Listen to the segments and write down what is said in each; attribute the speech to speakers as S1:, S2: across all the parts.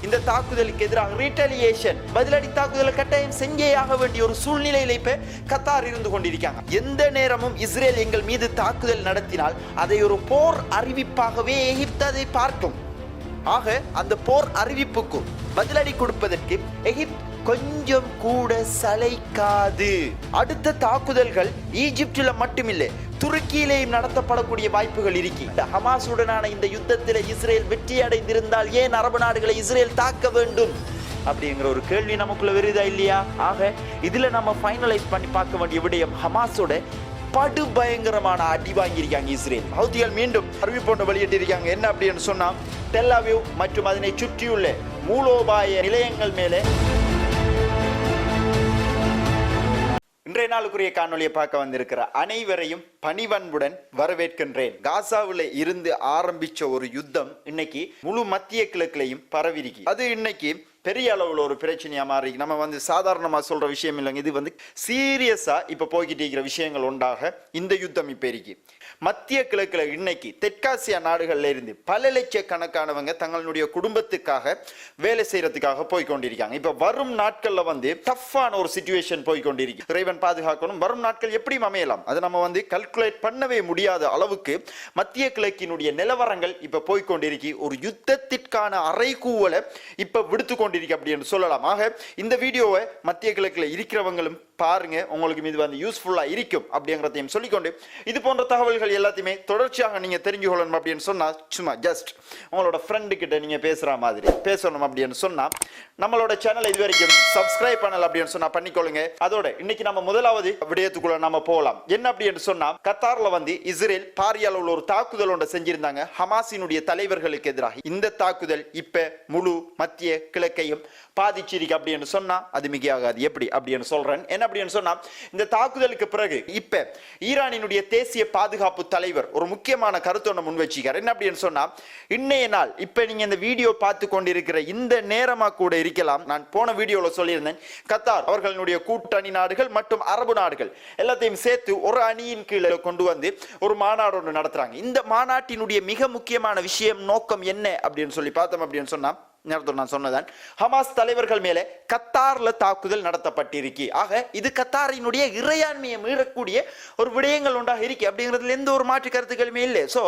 S1: இந்த தாக்குதலுக்கு எதிராக ரீட்டலியேஷன் பதிலடி தாக்குதலை கட்டாயம் செஞ்சே ஆக வேண்டிய ஒரு சூழ்நிலையில இப்ப கத்தார் இருந்து கொண்டிருக்காங்க. எந்த நேரமும் இஸ்ரேல் எங்கள் மீது தாக்குதல் நடத்தினால் அதை ஒரு போர் அறிவிப்பாகவே எகிப்து அதை பார்க்கும். ஆக அந்த போர் அறிவிப்புக்கும் பதிலடி கொடுப்பதற்கு எகிப்து கொஞ்சம் கூட சளைக்காது. அடுத்த தாக்குதல்கள் ஈஜிப்டில் மட்டுமில்லை, துருக்கியிலேயும் நடத்தப்படக்கூடிய வாய்ப்புகள் இருக்கு. ஹமாஸுடனான இந்த யுத்தத்தில் இஸ்ரேல் வெற்றி அடைந்திருந்தால் ஏன் அரபு நாடுகளை இஸ்ரேல் தாக்க வேண்டும் அப்படிங்கிற ஒரு கேள்வி நமக்குள்ள வருதா இல்லையா? ஆக இதுல நம்ம ஃபைனலைஸ் பண்ணி பார்க்க வேண்டிய விடயம், ஹமாஸோட படு பயங்கரமான அடி வாங்கியிருக்காங்க இஸ்ரேல். ஹவுதிகள் மீண்டும் அறிவிப்பொன்று வெளியிட்டிருக்காங்க. என்ன அப்படின்னு சொன்னா, டெல் அவீவ் மற்றும் அதனை சுற்றியுள்ள மூலோபாய நிலையங்கள் மேலே இன்றைய நாளுக்குரிய காணொலியை பார்க்க வந்திருக்கிற அனைவரையும் பணிவன்புடன் வரவேற்கின்றேன். காசாவில் இருந்து ஆரம்பிச்ச ஒரு யுத்தம் இன்னைக்கு முழு மத்திய கிழக்குலையும் பரவிருக்கு. அது இன்னைக்கு பெரிய அளவில் ஒரு பிரச்சனையா மாறி நம்ம சாதாரணமா சொல்ற விஷயம் இல்லைங்க. இது சீரியஸா இப்ப போய்கிட்டு இருக்கிற விஷயங்கள் உண்டாக இந்த யுத்தம் இப்ப இருக்கு. மத்திய கிழக்குல இன்னைக்கு தெற்காசிய நாடுகள்ல இருந்து பல லட்சக்கணக்கானவங்க தங்களுடைய குடும்பத்துக்காக வேலை செய்யறதுக்காக போய்கொண்டிருக்காங்க. இப்ப வரும் நாட்கள்ல டஃப்பான ஒரு சிச்சுவேஷன் போய்கொண்டிருக்கு. இறைவன் பாதுகாக்கணும். வரும் நாட்கள் எப்படியும் அமையலாம், அது நம்ம கல்குலேட் பண்ணவே முடியாத அளவுக்கு மத்திய கிழக்கினுடைய நிலவரங்கள் இப்ப போய்கொண்டிருக்கு. ஒரு யுத்தத்திற்கான அறைகூவலை இப்ப விடுத்து கொண்டிருக்கு அப்படின்னு சொல்லலாம். ஆக இந்த வீடியோவை மத்திய கிழக்குல இருக்கிறவங்களும் பாருங்க, உங்களுக்கு இது யூஸ்ஃபுல்லா இருக்கும் அப்படிங்கிறதையும் சொல்லிக்கொண்டு, இது போன்ற தகவல்கள் எல்லாத்தையுமே தொடர்ச்சியாக நீங்க தெரிஞ்சு கொள்ளணும் அப்படின்னு சொன்னா, சும்மா ஜஸ்ட் உங்களோட ஃப்ரெண்டு கிட்ட நீங்க பேசுற மாதிரி பேசணும் அப்படின்னு சொன்னா, நம்மளோட சேனலை இது வரைக்கும் சப்ஸ்கிரைப் பண்ணல அப்படின்னு சொன்னா பண்ணிக்கொள்ளுங்க. அதோட இன்னைக்கு நம்ம முதலாவது விடயத்துக்குள்ள நம்ம போகலாம். என்ன அப்படின்னு சொன்னா, கத்தார்ல இஸ்ரேல் பாரிய அளவுல ஒரு தாக்குதல் ஒன்றை செஞ்சிருந்தாங்க ஹமாஸினுடைய தலைவர்களுக்கு எதிராக. இந்த தாக்குதல் இப்ப முழு மத்திய கிழக்கையும் பாதிச்சிருக்கு அப்படின்னு சொன்னா அது மிகையாகாது. எப்படி அப்படின்னு சொல்றேன். என்ன அப்படின்னு சொன்னா, இந்த தாக்குதலுக்கு பிறகு இப்ப ஈரானினுடைய தேசிய பாதுகாப்பு தலைவர் ஒரு முக்கியமான கருத்து ஒன்று முன் வச்சிருக்கார். என்ன அப்படின்னு சொன்னா, இன்னைய நாள் இப்ப நீங்க இந்த வீடியோ பார்த்து கொண்டிருக்கிற இந்த நேரமா கூட இருக்கலாம். நான் போன வீடியோல சொல்லியிருந்தேன், கத்தார் அவர்களுடைய கூட்டணி நாடுகள் மற்றும் அரபு நாடுகள் எல்லாத்தையும் சேர்த்து ஒரு அணியின் கீழே கொண்டு வந்து ஒரு மாநாடு ஒன்று நடத்துறாங்க. இந்த மாநாட்டினுடைய மிக முக்கியமான விஷயம் நோக்கம் என்ன அப்படின்னு சொல்லி பார்த்தோம் அப்படின்னு சொன்னா, நான் சொன்னதான் ஹமாஸ் தலைவர்கள் மேலே கத்தார்ல தாக்குதல் நடத்தப்பட்டிருக்கு. ஆக இது கத்தாரினுடைய இறையாண்மையை மீறக்கூடிய ஒரு விடயங்கள் உண்டாக இருக்கு அப்படிங்கிறதுல எந்த ஒரு மாற்று கருத்துக்களுமே இல்லை. சோ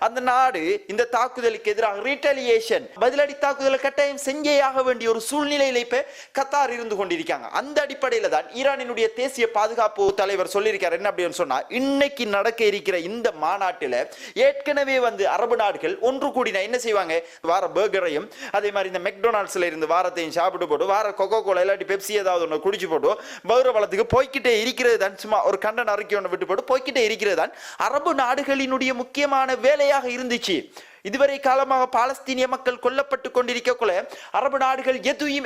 S1: அந்த நாடு இந்த தாக்குதலுக்கு எதிராக ரீட்டலியேஷன் பதிலடி தாக்குதலை கட்டாயம் செஞ்சே ஆக வேண்டிய ஒரு சூழ்நிலையில இப்ப கத்தார் இருந்து கொண்டிருக்காங்க. அந்த அடிப்படையில தான் ஈரானினுடைய தேசிய பாதுகாப்பு தலைவர் சொல்லியிருக்காரு. என்ன அப்படின்னு சொன்னா, இன்னைக்கு நடக்க இருக்கிற இந்த மாநாட்டில் ஏற்கனவே அரபு நாடுகள் ஒன்று கூடினா என்ன செய்வாங்க, வார பர்கரையும் அதே மாதிரி இந்த மெக்டொனால்ட்ஸ்ல இருந்து வாரத்தையும் சாப்பிட்டு போட்டு வார கொக்கோ கோலா இல்லாட்டி பெப்சி ஏதாவது ஒன்று குடிச்சு போட்டு பௌரவளத்துக்கு போய்கிட்டே இருக்கிறது தான். சும்மா ஒரு கண்டன் அறிக்கை ஒன்று விட்டு போட்டு போய்கிட்டே இருக்கிறது தான் அரபு நாடுகளினுடைய முக்கியமான வேலையாக இருந்துச்சு. இதுவரை காலமாக பாலஸ்தீனிய மக்கள் கொல்லப்பட்டு கொண்டிருக்கக்குள்ள அரபு நாடுகள்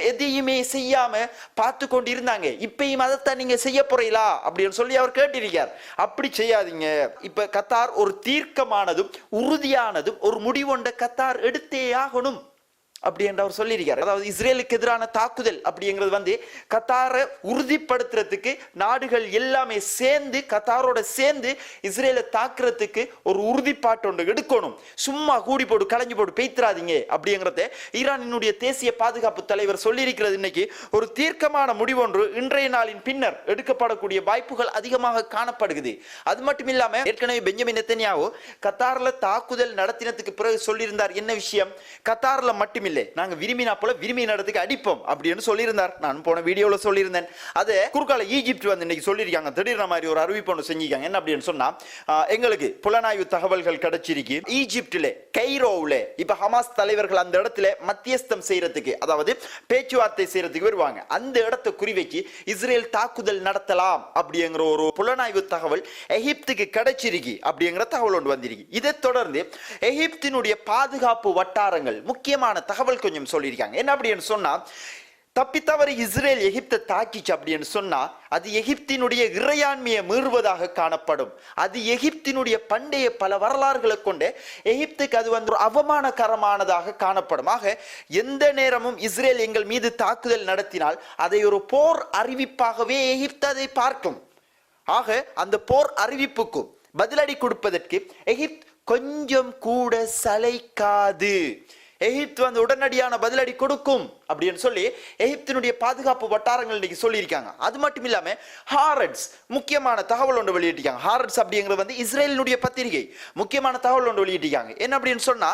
S1: எதையுமே செய்யாம பார்த்து கொண்டிருந்தாங்க. இப்பயும் அதைத்தான் நீங்க செய்ய போறீங்களா அப்படின்னு சொல்லி அவர் கேட்டிருக்கார். அப்படி செய்யாதீங்க. இப்ப கத்தார் ஒரு தீர்க்கமானதும் உறுதியானதும் ஒரு முடிவொண்ட கத்தார் எடுத்தே ஆகணும் அப்படி என்று அவர் சொல்லியிருக்கார். அதாவது இஸ்ரேலுக்கு எதிரான தாக்குதல் அப்படிங்கிறது கத்தாரை உறுதிப்படுத்துறதுக்கு நாடுகள் எல்லாமே சேர்ந்து கத்தாரோட சேர்ந்து இஸ்ரேலை தாக்குறதுக்கு ஒரு உறுதிப்பாட்டு ஒன்று எடுக்கணும். சும்மா கூடி போட்டு கலைஞ்சு போட்டு பெய்த்திராதீங்க அப்படிங்கிறத ஈரானினுடைய தேசிய பாதுகாப்பு தலைவர் சொல்லியிருக்கிறது. இன்னைக்கு ஒரு தீர்க்கமான முடிவொன்று இன்றைய நாளின் பின்னர் எடுக்கப்படக்கூடிய வாய்ப்புகள் அதிகமாக காணப்படுகிறது. அது மட்டும் இல்லாம ஏற்கனவே பெஞ்சமின் நெத்தன்யாஹூ கத்தார்ல தாக்குதல் நடத்தினதுக்கு பிறகு சொல்லியிருந்தார். என்ன விஷயம், கத்தார்ல மட்டும் நாங்க விரும்பினா போல விரும்பின இடத்துக்கு அடிப்போம் அப்படின்னு சொல்லியிருந்தார். நான் போன வீடியோல சொல்லியிருந்தேன். அது குறுக்கால ஈஜிப்ட் இன்னைக்கு சொல்லியிருக்காங்க. திடீர்னு மாதிரி ஒரு அறிவிப்பு ஒன்று செஞ்சிருக்காங்க. என்ன அப்படின்னு சொன்னா, எங்களுக்கு புலனாய்வு தகவல்கள் கிடைச்சிருக்கு. ஈஜிப்ட்ல கைரோவுல இப்ப ஹமாஸ் தலைவர்கள் அந்த இடத்துல மத்தியஸ்தம் செய்யறதுக்கு, அதாவது பேச்சுவார்த்தை செய்யறதுக்கு வருவாங்க. அந்த இடத்தை குறிவைக்கு இஸ்ரேல் தாக்குதல் நடத்தலாம் அப்படிங்கிற ஒரு புலனாய்வு தகவல் எகிப்துக்கு கிடைச்சிருக்கு அப்படிங்கிற தகவல் ஒன்று வந்திருக்கு. இதை தொடர்ந்து எகிப்தினுடைய பாதுகாப்பு வட்டாரங்கள் முக்கியமான தகவல் கொஞ்சம் சொல்லியிருக்காங்க. என்ன அப்படின்னு சொன்னா, தப்பித்தவரை இஸ்ரேல் எகிப்தை தாக்கிச்சு அப்படின்னு சொன்னா அது எகிப்தினுடைய இறையாண்மையை மீறுவதாக காணப்படும். அது எகிப்தினுடைய பண்டைய பல வரலாறுகளை கொண்டு எகிப்துக்கு அது ஒரு அவமானகரமானதாக காணப்படும். ஆக எந்த நேரமும் இஸ்ரேல் எங்கள் மீது தாக்குதல் நடத்தினால் அதை ஒரு போர் அறிவிப்பாகவே எகிப்து அதை பார்க்கும். ஆக அந்த போர் அறிவிப்புக்கும் பதிலடி கொடுப்பதற்கு எகிப்து கொஞ்சம் கூட சளைக்காது. எகிப்து வந்து உடனடியான பதிலடி கொடுக்கும் அப்படின்னு சொல்லி எகிப்தினுடைய பாதுகாப்பு வட்டாரங்கள் இன்னைக்கு சொல்லியிருக்காங்க. அது மட்டும் இல்லாம ஹாரட்ஸ் முக்கியமான தகவல் ஒன்று வெளியிட்டிருக்காங்க. ஹாரட்ஸ் அப்படிங்கிறது வந்து இஸ்ரேலினுடைய பத்திரிகை முக்கியமான தகவல் ஒன்று வெளியிட்டிருக்காங்க. என்ன அப்படின்னு சொன்னா,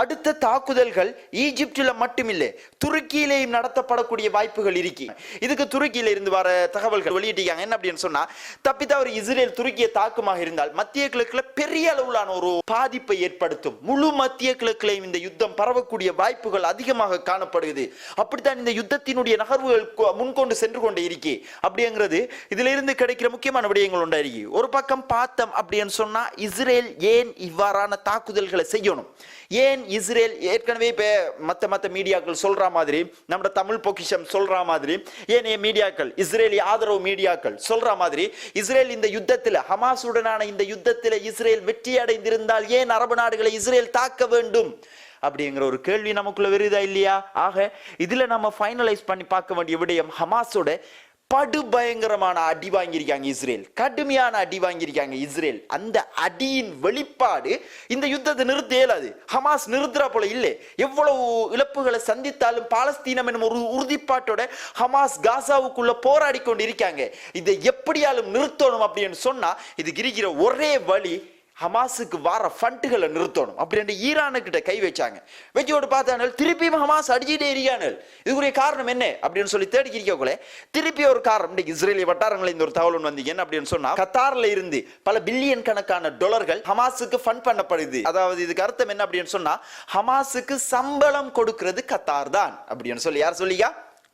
S1: அடுத்த தாக்குதல்கள் ஈஜிப்டில் மட்டுமில்லை துருக்கியிலேயும் நடத்தப்படக்கூடிய வாய்ப்புகள் இருக்கு. இதுக்கு துருக்கியில இருந்து வர தகவல்கள் வெளியிட்டிருக்காங்க. என்ன அப்படின்னு சொன்னா, தப்பித்தவறு இஸ்ரேல் துருக்கியை தாக்குமாக இருந்தால் மத்திய கிழக்குல பெரிய அளவிலான ஒரு பாதிப்பை ஏற்படுத்தும். முழு மத்திய கிழக்குலையும் இந்த யுத்தம் பரவக்கூடிய வாய்ப்புகள் அதிகமாக காணப்படுகிறது. அப்படித்தான் இந்த யுத்தத்தினுடைய நகர்வுகள் முன்கொண்டு சென்று கொண்டே இருக்கே அப்படிங்கிறது இதுல இருந்து கிடைக்கிற முக்கியமான விடயங்கள் உண்டாயிருக்கு. ஒரு பக்கம் பார்த்தோம் அப்படின்னு சொன்னா, இஸ்ரேல் ஏன் இவ்வாறான தாக்குதல்களை செய்யணும், ஏன் இஸ்ரேல் ஏற்கனவே இப்ப மத்த மீடியாக்கள் சொல்ற மாதிரி, நம்ம தமிழ் பொக்கிஷம் சொல்ற மாதிரி, ஏனைய மீடியாக்கள் இஸ்ரேலி ஆதரவு மீடியாக்கள் சொல்ற மாதிரி, இஸ்ரேல் இந்த யுத்தத்தில் ஹமாஸுடனான இந்த யுத்தத்தில் இஸ்ரேல் வெற்றி அடைந்திருந்தால் ஏன் அரபு நாடுகளை இஸ்ரேல் தாக்க வேண்டும் அப்படிங்கிற ஒரு கேள்வி நமக்குள்ள வருதா இல்லையா? ஆக இதுல நம்ம ஃபைனலைஸ் பண்ணி பார்க்க வேண்டிய விடயம், ஹமாஸோட படுபயங்கரமான அடி வாங்கியிருக்காங்க இஸ்ரேல், கடுமையான அடி வாங்கியிருக்காங்க இஸ்ரேல். அந்த அடியின் வெளிப்பாடு இந்த யுத்தத்தை நிறுத்த இயலாது. ஹமாஸ் நிறுத்துறா போல இல்லை. எவ்வளவு இழப்புகளை சந்தித்தாலும் பாலஸ்தீனம் என்னும் ஒரு உறுதிப்பாட்டோட ஹமாஸ் காசாவுக்குள்ள போராடி கொண்டு இருக்காங்க. இதை எப்படியாலும் நிறுத்தணும் அப்படின்னு சொன்னா, இதுக்கு இருக்கிற ஒரே வழி ஹமாஸுக்கு வர ஃபண்டுகளை நிறுத்தணும் அப்படின்னு ஈரானுக்கிட்ட கை வச்சாங்க. வச்சோடு பார்த்தாங்க திருப்பியும் ஹமாஸ் அடிச்சுட்டே இருக்காங்க. இதுக்குரிய காரணம் என்ன அப்படின்னு சொல்லி தேடிக்கிறீங்களே, திருப்பி ஒரு காரணம் இன்னைக்கு இஸ்ரேலிய வட்டாரங்களில் இந்த ஒரு தகவல் வந்தீங்க. என்ன அப்படின்னு சொன்னா, கத்தார்ல இருந்து பல பில்லியன் கணக்கான டாலர்கள் ஹமாஸுக்கு ஃபண்ட் பண்ணப்படுது. அதாவது இதுக்கு அர்த்தம் என்ன அப்படின்னு சொன்னா, ஹமாஸுக்கு சம்பளம் கொடுக்கிறது கத்தார் தான் அப்படின்னு சொல்லி யார் சொல்லியா?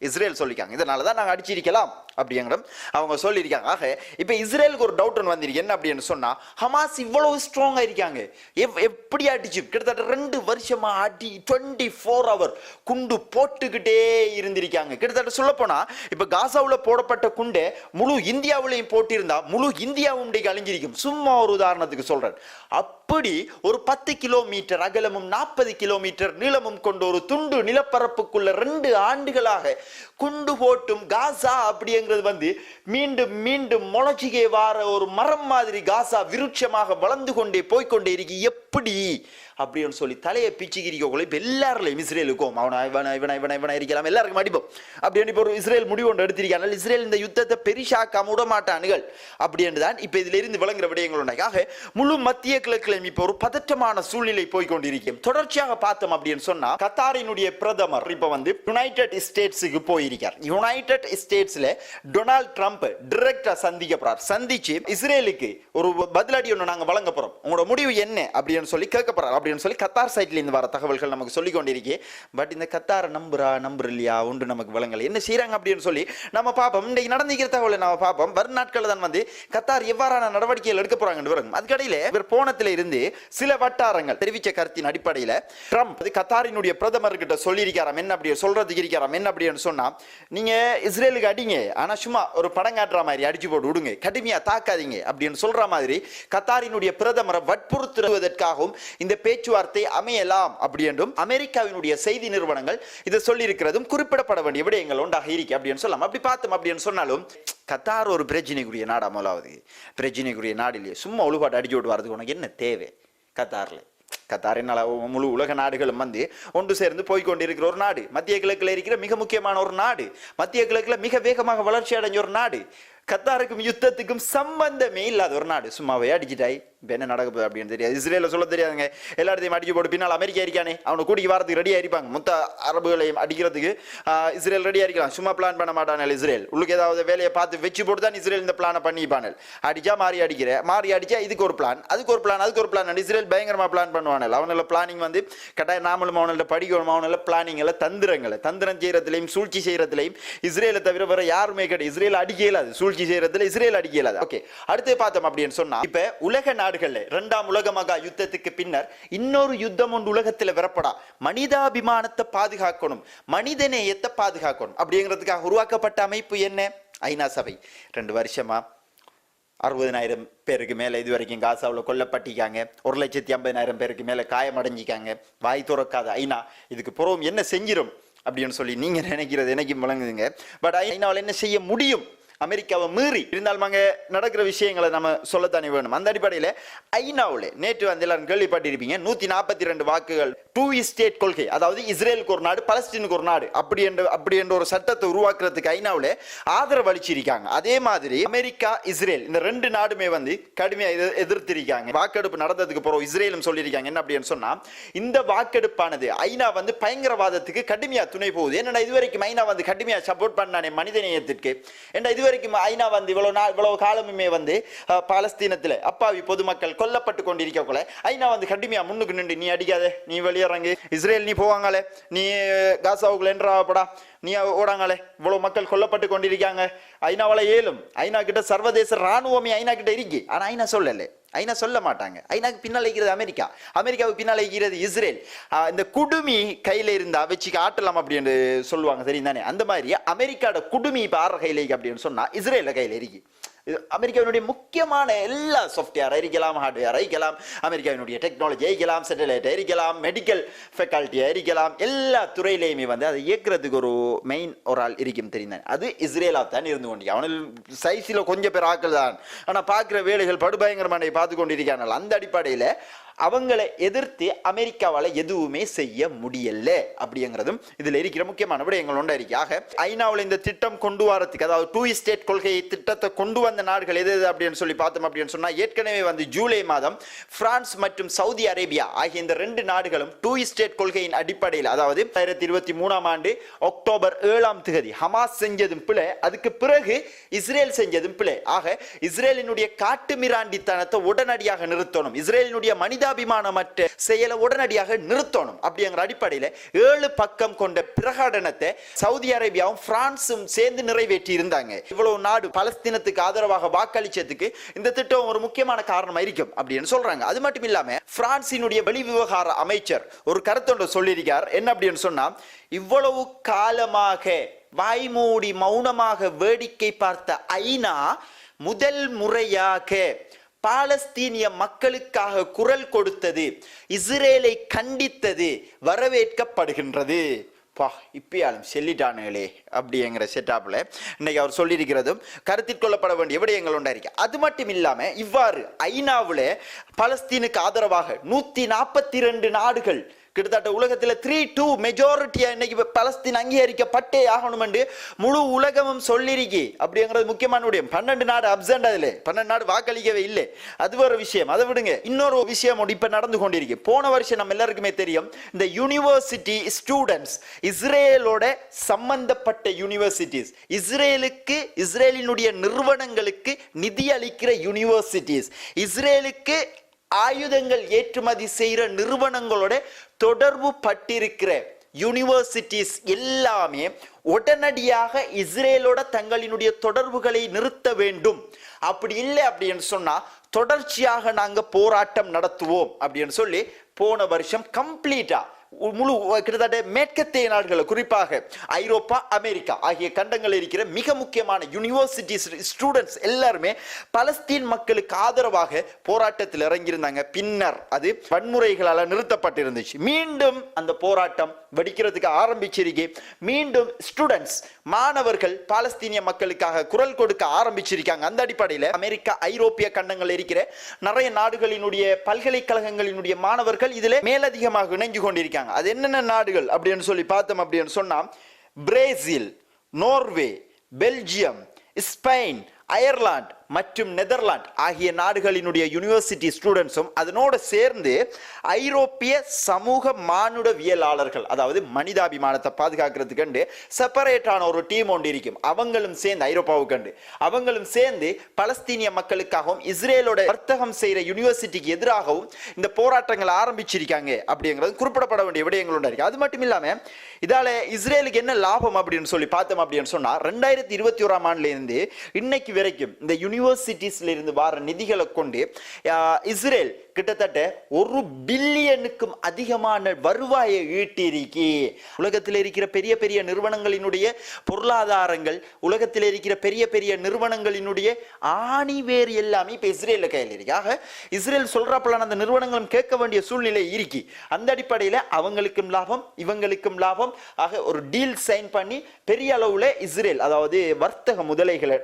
S1: இஸ்ரேல் சொல்லிக்காங்க. இதனாலதான் நாங்க அடிச்சிருக்கலாம் அப்படிங்கிற அவங்க சொல்லியிருக்காங்க. ஆக இப்ப இஸ்ரேலுக்கு ஒரு டவுட் ஒன்று வந்திருக்கு. என்ன அப்படின்னு சொன்னா, ஹமாஸ் இவ்வளவு ஸ்ட்ராங்கா இருக்காங்க, எப்படி அடிச்சு கிட்டத்தட்ட 2 வருஷமா அடி 24 hour குண்டு போட்டுக்கிட்டே இருந்திருக்காங்க. கிட்டத்தட்ட சொல்ல போனா, இப்ப காசாவுல போடப்பட்ட குண்டை முழு இந்தியாவிலையும் போட்டிருந்தா முழு இந்தியாவும் அழிஞ்சிருக்கும். சும்மா ஒரு உதாரணத்துக்கு சொல்றேன். அப்படி ஒரு 10 கிலோமீட்டர் அகலமும் 40 கிலோமீட்டர் நீளமும் கொண்ட ஒரு துண்டு நிலப்பரப்புக்குள்ள 2 ஆண்டுகளாக குண்டு போட்டும் காசா அப்படிங்கிறது வந்து மீண்டும் மீண்டும் முளைச்சிக்கே வார ஒரு மரம் மாதிரி காசா விருட்சமாக வளர்ந்து கொண்டே போய்கொண்டே இருக்கு. எப்படி அப்படின்னு சொல்லி தலையை பிச்சுக்கிறீங்க. இப்ப எல்லாருலையும் இஸ்ரேலுக்கும் அவனை இருக்கலாம், எல்லாருக்கும் அடிப்போம் அப்படின்னு இப்போ ஒரு இஸ்ரேல் முடிவு ஒன்று எடுத்திருக்காங்க. இஸ்ரேல் இந்த யுத்தத்தை பெரிசாக்காம விட மாட்டானுகள் அப்படின்னு தான் இப்ப இதுல இருந்து விளங்குற விடயங்கள் உண்டாக முழு மத்திய கிழக்குலையும் இப்போ ஒரு பதற்றமான சூழ்நிலை போய்கொண்டிருக்கும். தொடர்ச்சியாக பார்த்தோம் அப்படின்னு சொன்னா, கத்தாரினுடைய பிரதமர் இப்ப வந்து யுனைடெட் ஸ்டேட்ஸுக்கு போயிருக்கார். யுனைடெட் ஸ்டேட்ஸ்ல டொனால்ட் ட்ரம்ப் டைரக்டா சந்திக்கப்படுறார். சந்திச்சு இஸ்ரேலுக்கு ஒரு பதிலடி ஒன்று நாங்க வழங்க போறோம், உங்களோட முடிவு என்ன அப்படின்னு சொல்லி கேட்க போறார் அப்படின்னு சொல்லி கத்தார் சைட்ல இருந்து வர தகவல்கள் நமக்கு சொல்லி கொண்டிருக்கே. பட் இந்த கத்தாரை நம்புற இல்லையா ஒன்று நமக்கு விளங்கல. என்ன செய்யறாங்க அப்படின்னு சொல்லி நம்ம பார்ப்போம். இன்னைக்கு நடந்துக்கிற தகவலை நம்ம பார்ப்போம். வரும் நாட்கள் தான் வந்து கத்தார் எவ்வாறான நடவடிக்கைகள் எடுக்க போறாங்க வரும். அதுக்கடையில இவர் போனத்துல இருந்து சில வட்டாரங்கள் தெரிவிச்ச கருத்தின் அடிப்படையில் ட்ரம்ப் கத்தாரினுடைய பிரதமர் கிட்ட சொல்லியிருக்காராம். என்ன அப்படி சொல்றதுக்கு இருக்காராம். என்ன அப்படின்னு சொன்னா, நீங்க இஸ்ரேலுக்கு அடிங்க, ஆனா சும்மா ஒரு படம் காட்டுற மாதிரி அடிச்சு போட்டு விடுங்க, கடுமையா தாக்காதீங்க அப்படின்னு சொல்ற மாதிரி கத்தாரினுடைய பிரதமரை வற்புறுத்துவதற்காகவும் இந்த பேச்சுவார்த்தை அமையலாம் அப்படி என்றும் அமெரிக்காவினுடைய செய்தி நிறுவனங்கள் இதை சொல்லி இருக்கிறதும் குறிப்பிடப்பட வேண்டிய விடயங்கள் உண்டாக இருக்கு அப்படின்னு சொல்லலாம். அப்படி பார்த்தோம் அப்படின்னு சொன்னாலும், கத்தார் ஒரு பிரச்சனைக்குரிய நாடா? முதலாவது பிரச்சனைக்குரிய நாடு இல்லையே. சும்மா ஒழுபாட்டு அடிச்சு விட்டு வரதுக்கு உனக்கு என்ன தேவை? கத்தார் என்னால முழு உலக நாடுகளும் வந்து ஒன்று சேர்ந்து போய்கொண்டிருக்கிற ஒரு நாடு, மத்திய கிழக்குல இருக்கிற மிக முக்கியமான ஒரு நாடு, மத்திய கிழக்குல மிக வேகமாக வளர்ச்சி அடைஞ்ச ஒரு நாடு. கத்தாருக்கும் யுத்தத்துக்கும் சம்பந்தமே இல்லாத ஒரு நாடு சும்மாவே அடிச்சுட்டாய். இப்போ என்ன நடக்க போகுது அப்படின்னு தெரியாது. இஸ்ரேல சொல்ல தெரியாதுங்க, எல்லாத்தையும் அடிச்சு போட்டு பின்னால் அமெரிக்கா இருக்கானே அவனை கூட்டிக்கு வரதுக்கு ரெடியாக இருப்பாங்க. மொத்த அரபுகளையும் அடிக்கிறதுக்கு இஸ்ரேல் ரெடியாக இருக்கலாம். சும்மா பிளான் பண்ண மாட்டானல் இஸ்ரேல். உள்ளுக்கு ஏதாவது வேலையை பார்த்து வச்சு போட்டு தான் இஸ்ரேல் இந்த பிளானை பண்ணிப்பானல். அடிச்சா மாறி அடிச்சா இதுக்கு ஒரு பிளான், அதுக்கு ஒரு பிளான் இஸ்ரேல் பயங்கரமாக பிளான் பண்ணுவானல். அவனோட பிளானிங் வந்து கட்டாயம் நாமளும் அவனோட படிக்கணும். அவனோட பிளானிங்களை தந்திரம் செய்யறதுலையும் சூழ்ச்சி செய்யறதுலையும் இஸ்ரேலை தவிர வேற யாருமே கிடையாது. இஸ்ரேல் அடிக்கலாது, சூழ்ச்சி செய்யறதுல இஸ்ரேல் அடிக்கலாது. ஓகே, அடுத்து பார்த்தோம் அப்படின்னு சொன்னா, இப்ப உலக நாடுகள்ல 2ஆம் உலக மகா யுத்தத்துக்கு பின்னர் இன்னொரு யுத்தம் ஒன்று உலகத்தில் வரப்படா. மனிதாபிமானத்தை பாதுகாக்கணும், மனிதநேயத்தை பாதுகாக்கணும் அப்படிங்கிறதுக்காக உருவாக்கப்பட்ட அமைப்பு என்ன? ஐநா சபை. 2 வருஷமா 60,000 பேருக்கு மேல இதுவரைக்கும் காசாவில் கொல்லப்பட்டிருக்காங்க. 1,50,000 பேருக்கு மேல காயமடைஞ்சிக்காங்க. வாய் துறக்காத ஐநா இதுக்கு புறவும் என்ன செஞ்சிடும் அப்படின்னு சொல்லி நீங்க நினைக்கிறது எனக்கு விளங்குதுங்க. பட் ஐநாவில் என்ன செய்ய முடியும் அமெரிக்காவை மீறி இருந்தாலும் அங்கே நடக்கிற விஷயங்களை நம்ம சொல்லத்தானே வேணும். அந்த அடிப்படையில் ஐநாவில் நேற்று வந்து எல்லாரும் கேள்விப்பட்டிருப்பீங்க, 142 வாக்குகள் 2 ஸ்டேட் கொள்கை, அதாவது இஸ்ரேலுக்கு ஒரு நாடு பலஸ்தீனுக்கு ஒரு நாடு அப்படி என்ற ஒரு சட்டத்தை உருவாக்குறதுக்கு ஐநாவில் ஆதரவு அளிச்சிருக்காங்க. அதே மாதிரி அமெரிக்கா இஸ்ரேல் இந்த 2 நாடுமே வந்து கடுமையாக எதிர்த்திருக்காங்க. வாக்கெடுப்பு நடந்ததுக்கு பிறகு இஸ்ரேலும் சொல்லியிருக்காங்க என்ன அப்படின்னு சொன்னா, இந்த வாக்கெடுப்பானது ஐநா வந்து பயங்கரவாதத்துக்கு கடுமையா துணை போகுது. என்னடா இதுவரைக்கும் ஐநா வந்து கடுமையா சப்போர்ட் பண்ணானே மனிதநேயத்திற்கு, ஏன்னா இதுவரைக்கும் ஐநா வந்து இவ்வளவு காலமுமே வந்து பாலஸ்தீனத்தில் அப்பாவி பொதுமக்கள் கொல்லப்பட்டு கொண்டிருக்கக்குள்ள ஐநா வந்து கடுமையா முன்னுக்கு நின்று நீ அடிக்காத, நீ வெளியேறங்க, இஸ்ரேல் நீ போவாங்களே, நீ காசாவுக்குள்ள என்றாப்படா, நீ ஓடாங்களே, இவ்வளவு மக்கள் கொல்லப்பட்டு கொண்டிருக்காங்க, ஐநாவால ஏலும், ஐநா கிட்ட சர்வதேச ராணுவமே ஐநா கிட்ட இருக்கு, ஆனா ஐநா சொல்லல, ஐநா சொல்ல மாட்டாங்க. ஐநாக்கு பின்னால் இருக்கிறது அமெரிக்கா, அமெரிக்காவுக்கு பின்னால் இருக்கிறது இஸ்ரேல். இந்த குடுமி கையில இருந்தா வச்சுக்க ஆட்டலாம் அப்படின்னு சொல்லுவாங்க தெரியும் தானே, அந்த மாதிரி அமெரிக்காவோட குடுமி இப்ப ஆற கையில அப்படின்னு சொன்னா இஸ்ரேல கையில இருக்கு. அமெரிக்காவினுடைய முக்கியமான எல்லா சாஃப்ட்வேர் இருக்கலாம், ஹார்ட்வேர் இருக்கலாம், அமெரிக்காவினுடைய டெக்னாலஜி இருக்கலாம், சேட்டலைட் இருக்கலாம், மெடிக்கல் ஃபேக்கல்ட்டி இருக்கலாம், எல்லா துறையிலையுமே வந்து அதை இயக்குறதுக்கு ஒரு மெயின் ஒரு ஆள் இருக்கும் தெரியும், அது இஸ்ரேலாக தான் இருந்து கொண்டு. அவனில் சைஸில் கொஞ்சம் பேர் ஆக்கள் தான், ஆனால் பார்க்குற வேலைகள் படுபயங்கரமான பார்த்து கொண்டிருக்காங்க. அந்த அடிப்படையில் அவங்களை எதிர்த்து அமெரிக்காவால் எதுவுமே செய்ய முடியல அப்படிங்கிறதும் இதில் இருக்கிற முக்கியமான விடயங்கள் ஒன்றா இருக்கு. ஆக ஐநாவில் இந்த திட்டம் கொண்டு வரதுக்கு, அதாவது 2 ஸ்டேட் கொள்கையை திட்டத்தை கொண்டு வந்த நாடுகள் எது அப்படின்னு சொல்லி பார்த்தோம் அப்படின்னு சொன்னா, ஏற்கனவே வந்து ஜூலை மாதம் பிரான்ஸ் மற்றும் சவுதி அரேபியா ஆகிய இந்த 2 நாடுகளும் 2 ஸ்டேட் கொள்கையின் அடிப்படையில், அதாவது 2023ஆம் ஆண்டு அக்டோபர் 7ஆம் தேதி ஹமாஸ் செஞ்சதும் பிழை, அதுக்கு பிறகு இஸ்ரேல் செஞ்சதும் பிழை. ஆக இஸ்ரேலினுடைய காட்டு மிராண்டித்தனத்தை உடனடியாக நிறுத்தணும், இஸ்ரேலினுடைய மனிதாபிமானமற்ற செயலை உடனடியாக நிறுத்தணும் அப்படிங்கிற அடிப்படையில் 7 பக்கம் கொண்ட பிரகடனத்தை சவுதி அரேபியாவும் பிரான்சும் சேர்ந்து நிறைவேற்றி இருந்தாங்க. இவ்வளவு நாடு பலஸ்தீனத்துக்கு ஆதரவாக வாக்களிச்சதுக்கு இந்த திட்டம் ஒரு முக்கியமான காரணமா இருக்கும் அப்படின்னு சொல்றாங்க. அது மட்டும் இல்லாம பிரான்சினுடைய வெளிவிவகார அமைச்சர் ஒரு கருத்தொன்று சொல்லியிருக்கார். என்ன அப்படின்னு சொன்னா, இவ்வளவு காலமாக வாய்மூடி மௌனமாக வேடிக்கை பார்த்த ஐநா முதல் முறையாக பாலஸ்தீனிய மக்களுக்காக குரல் கொடுத்தது, இஸ்ரேலை கண்டித்தது வரவேற்கப்படுகின்றது. இப்பயாலும் செல்லிட்டானுங்களே அப்படிங்கிற செட்டாப்ல இன்னைக்கு அவர் சொல்லியிருக்கிறதும் கருத்தில் கொள்ளப்பட வேண்டிய விடயங்கள் உண்டாயிருக்கு. அது மட்டும் இல்லாம இவ்வாறு ஐநாவில் பலஸ்தீனுக்கு ஆதரவாக 142 நாடுகள், கிட்டத்தட்ட உலகத்தில் 3-2 மெஜாரிட்டியா இன்னைக்கு பலஸ்தீன் அங்கீகரிக்கப்பட்டே ஆகணும் என்று முழு உலகமும் சொல்லிருக்கி அப்படிங்கிறது முக்கியமான விடயம். 12 நாடு அப்சென்ட், அதுல 12 நாடு வாக்களிக்கவே இல்லை, அது ஒரு விஷயம். அதை விடுங்க, இன்னொரு விஷயம் இப்ப நடந்து கொண்டிருக்கு. போன வருஷம் நம்ம எல்லாருக்குமே தெரியும், இந்த யூனிவர்சிட்டி ஸ்டூடெண்ட்ஸ், இஸ்ரேலோட சம்பந்தப்பட்ட யூனிவர்சிட்டிஸ், இஸ்ரேலினுடைய நிறுவனங்களுக்கு நிதி அளிக்கிற யூனிவர்சிட்டிஸ், இஸ்ரேலுக்கு ஆயுதங்கள் ஏற்றுமதி செய்கிற நிறுவனங்களோட தொடர்பு பட்டிருக்கிற யூனிவர்சிட்டிஸ் எல்லாமே உடனடியாக இஸ்ரேலோட தங்களினுடைய தொடர்புகளை நிறுத்த வேண்டும். அப்படி இல்லை அப்படின்னு சொன்னா தொடர்ச்சியாக நாங்க போராட்டம் நடத்துவோம் அப்படின்னு சொல்லி போன வருஷம் கம்ப்ளீட்டா முழு கிட்டத்தட்ட மேற்கத்திய நாடுகள், குறிப்பாக ஐரோப்பா, அமெரிக்கா ஆகிய கண்டங்களில் இருக்கிற மிக முக்கியமான யூனிவர்சிட்டி ஸ்டூடெண்ட்ஸ் எல்லாருமே பலஸ்தீன் மக்களுக்கு ஆதரவாக போராட்டத்தில் இறங்கியிருந்தாங்க. பின்னர் அது வன்முறைகளால் நிறுத்தப்பட்டிருந்துச்சு. மீண்டும் அந்த போராட்டம் வெடிக்கிறதுக்கு ஆரம்பிச்சிருக்கு. மீண்டும் ஸ்டூடெண்ட்ஸ், மாணவர்கள் பாலஸ்தீனிய மக்களுக்காக குரல் கொடுக்க ஆரம்பிச்சிருக்காங்க. அந்த அடிப்படையில் அமெரிக்கா, ஐரோப்பிய கண்டங்கள் இருக்கிற நிறைய நாடுகளினுடைய பல்கலைக்கழகங்களினுடைய மாணவர்கள் இதில் மேலதிகமாக இணைஞ்சு கொண்டிருக்காங்க. அது என்னென்ன நாடுகள் அப்படின்னு சொல்லி பார்த்தோம் அப்படின்னு சொன்னா, Brazil, Norway, Belgium, Spain, Ireland மற்றும் நெதர்லாந்து ஆகிய நாடுகளினுடைய யூனிவர்சிட்டி ஸ்டூடெண்ட்ஸும் அதனோடு சேர்ந்து ஐரோப்பிய சமூக மானுடவியலாளர்கள், அதாவது மனிதாபிமானத்தை பாதுகாக்கிறதுக்கு செப்பரேட்டான ஒரு டீம் ஒன்று இருக்கும். அவங்களும் சேர்ந்து ஐரோப்பாவுக்கு அவங்களும் சேர்ந்து பலஸ்தீனிய மக்களுக்காகவும் இஸ்ரேலோட வர்த்தகம் செய்கிற யூனிவர்சிட்டிக்கு எதிராகவும் இந்த போராட்டங்களை ஆரம்பிச்சிருக்காங்க அப்படிங்கிறது குறிப்பிடப்பட வேண்டிய விடயங்கள் ஒன்று இருக்கு. அது மட்டும் இல்லாம இதால இஸ்ரேலுக்கு என்ன லாபம் அப்படின்னு சொல்லி பார்த்தோம் அப்படின்னு சொன்னா, 2021ஆம் ஆண்டுல இருந்து இன்னைக்கு வரைக்கும் இந்த யூனிவர்சிட்டிஸ்ல இருந்து வர நிதிகளை கொண்டு இஸ்ரேல் கிட்டத்தட்ட 1 பில்லியனுக்கும் அதிகமான வருவாயை ஈட்டியிருக்கி. உலகத்தில் இருக்கிற பெரிய பெரிய நிறுவனங்களினுடைய பொருளாதாரங்கள், உலகத்தில் இருக்கிற பெரிய பெரிய நிறுவனங்களினுடைய ஆணிவேர் எல்லாமே இப்ப இஸ்ரேல் கையில் இருக்கு. ஆக இஸ்ரேல் சொல்றப்பலான அந்த நிறுவனங்களும் கேட்க வேண்டிய சூழ்நிலை இருக்கு. அந்த அடிப்படையில் அவங்களுக்கும் லாபம், இவங்களுக்கும் லாபம். ஆக ஒரு டீல் சைன் பண்ணி பெரிய அளவுல இஸ்ரேல், அதாவது வர்த்தக முதலைகளை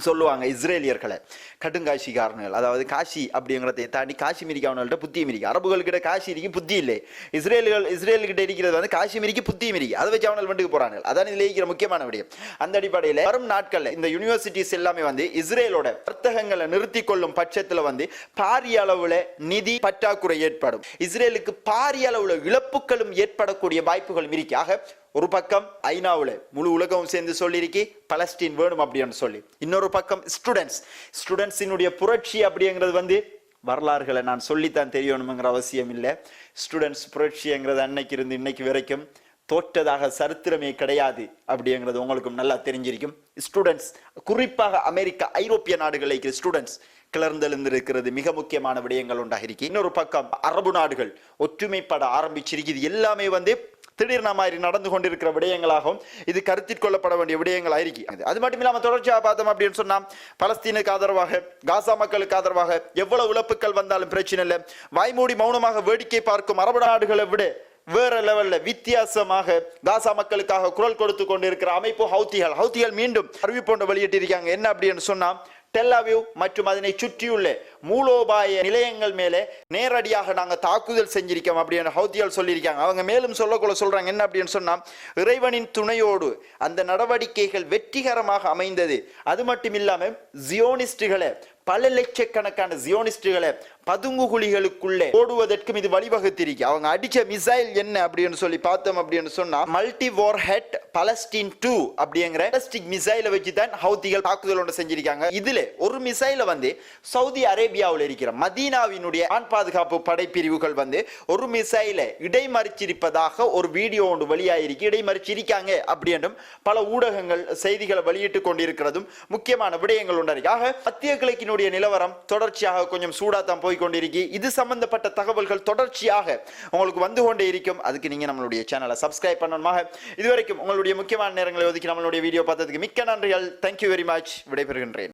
S1: சொல்லுவாங்க இஸ்ரேலியர்களை கடுங்காட்சிக்காரர்கள். அதாவது காசி அப்படிங்கிறத தாண்டி காஷ்மீரிக்கு அவங்கள்ட்ட புத்தியும் இருக்கு. அரபுகள்கிட்ட காசி இருக்கு, புத்தி இல்லை. இஸ்ரேல்கிட்ட இருக்கிறது வந்து காஷ்மீரிக்கு புத்தியும் இருக்கு. அதை வச்சு அவங்கள் வந்துட்டு போறாங்க. அதான் இதுல இருக்கிற முக்கியமான விடயம். அந்த அடிப்படையில் வரும் நாட்கள்ல இந்த யூனிவர்சிட்டிஸ் எல்லாமே வந்து இஸ்ரேலோட வர்த்தகங்களை நிறுத்தி கொள்ளும் பட்சத்துல வந்து பாரிய அளவுல நிதி பற்றாக்குறை ஏற்படும். இஸ்ரேலுக்கு பாரிய அளவுல இழப்புகளும் ஏற்படக்கூடிய வாய்ப்புகளும் இருக்கு. ஆக ஒரு பக்கம் ஐநாவுல முழு உலகம் சேர்ந்து சொல்லியிருக்கி பலஸ்தீன் வேணும் அப்படின்னு சொல்லி, இன்னொரு பக்கம் ஸ்டூடெண்ட்ஸினுடைய புரட்சி அப்படிங்கிறது வந்து வரலாறுகளை நான் சொல்லித்தான் தெரியணுங்கிற அவசியம் இல்லை. ஸ்டூடெண்ட்ஸ் புரட்சிங்கிறது அன்னைக்கு இருந்து இன்னைக்கு வரைக்கும் தோற்றதாக சரித்திரமே கிடையாது அப்படிங்கிறது உங்களுக்கும் நல்லா தெரிஞ்சிருக்கும். ஸ்டூடெண்ட்ஸ் குறிப்பாக அமெரிக்கா, ஐரோப்பிய நாடுகளில் இருக்கிற ஸ்டூடெண்ட்ஸ் கிளர்ந்தெழுந்திருக்கிறது மிக முக்கியமான விடயங்கள் உண்டாகிருக்கு. இன்னொரு பக்கம் அரபு நாடுகள் ஒற்றுமைப்பட ஆரம்பிச்சிருக்கு. இது எல்லாமே வந்து திடீர்ன மாதிரி நடந்து கொண்டிருக்கிற விடயங்களாகவும் இது கருத்தில் கொள்ளப்பட வேண்டிய விடயங்களாயிருக்கு. அது மட்டும் இல்லாம தொடர்ச்சியாக பார்த்தோம் அப்படின்னு சொன்னா பலஸ்தீனுக்கு ஆதரவாக, காசா மக்களுக்கு ஆதரவாக எவ்வளவு இழப்புகள் வந்தாலும் பிரச்சனை இல்லை. வாய்மூடி மௌனமாக வேடிக்கை பார்க்கும் அரபு நாடுகளை விட வேற லெவல்ல வித்தியாசமாக காசா மக்களுக்காக குரல் கொடுத்து கொண்டிருக்கிற அமைப்பு ஹவுத்திகள் மீண்டும் அறிவிப்பு வெளியிட்டிருக்காங்க. என்ன அப்படின்னு சொன்னா டெல் அவீவ் மற்றும் அதனை சுற்றியுள்ள மூலோபாய நிலையங்கள் மேலே நேரடியாக நாங்க தாக்குதல் செஞ்சிருக்கோம் அப்படின்னு ஹவுத்திகள் சொல்லியிருக்காங்க. அவங்க மேலும் சொல்றாங்க என்ன அப்படின்னு சொன்னா, இறைவனின் துணையோடு அந்த நடவடிக்கைகள் வெற்றிகரமாக அமைந்தது. அது மட்டும் இல்லாம ஜியோனிஸ்டுகளை, பல லட்சக்கணக்கான ஜியோனிஸ்டுகளை பதுங்கு குழிகளுக்குள்ளே ஓடுவதற்கும் இது வழிவகுத்திருக்கு. அவங்க அடிச்ச மிசைல் என்ன அப்படின்னு சொல்லி பார்த்தோம் அப்படின்னு சொன்னா மல்டி வார்ஹெட் பலஸ்டீன் 2 அப்படிங்கிற பாலிஸ்டிக் மிசைலை வச்சு தான் ஹவுத்திகள் தாக்குதல் ஒன்று செஞ்சிருக்காங்க. இதுல ஒரு மிசைலை வந்து சவுதி அரேபியாவில் இருக்கிற மதீனாவினுடைய வான் பாதுகாப்பு படைப்பிரிவுகள் வந்து ஒரு மிசைலை இடைமறிச்சிருப்பதாக ஒரு வீடியோ ஒன்று வெளியாயிருக்கு. இடைமறிச்சிருக்காங்க அப்படின்றும் பல ஊடகங்கள் செய்திகளை வெளியிட்டு கொண்டிருக்கிறதும் முக்கியமான விடயங்கள் உண்டாயிருக்கு. ஆக மத்திய கிழக்கினுடைய நிலவரம் தொடர்ச்சியாக கொஞ்சம் சூடாத்தான் போய்கொண்டிருக்கு. இது சம்பந்தப்பட்ட தகவல்கள் தொடர்ச்சியாக உங்களுக்கு வந்து கொண்டே இருக்கும். அதுக்கு நீங்க நம்மளுடைய சேனலை சப்ஸ்கிரைப் பண்ணணுமாக. இதுவரைக்கும் உங்களுடைய முக்கியமான நேரங்களை ஒதுக்கி நம்மளுடைய வீடியோ பார்த்ததுக்கு மிக்க நன்றிகள். Thank you very much. விடைபெறுகின்றேன்.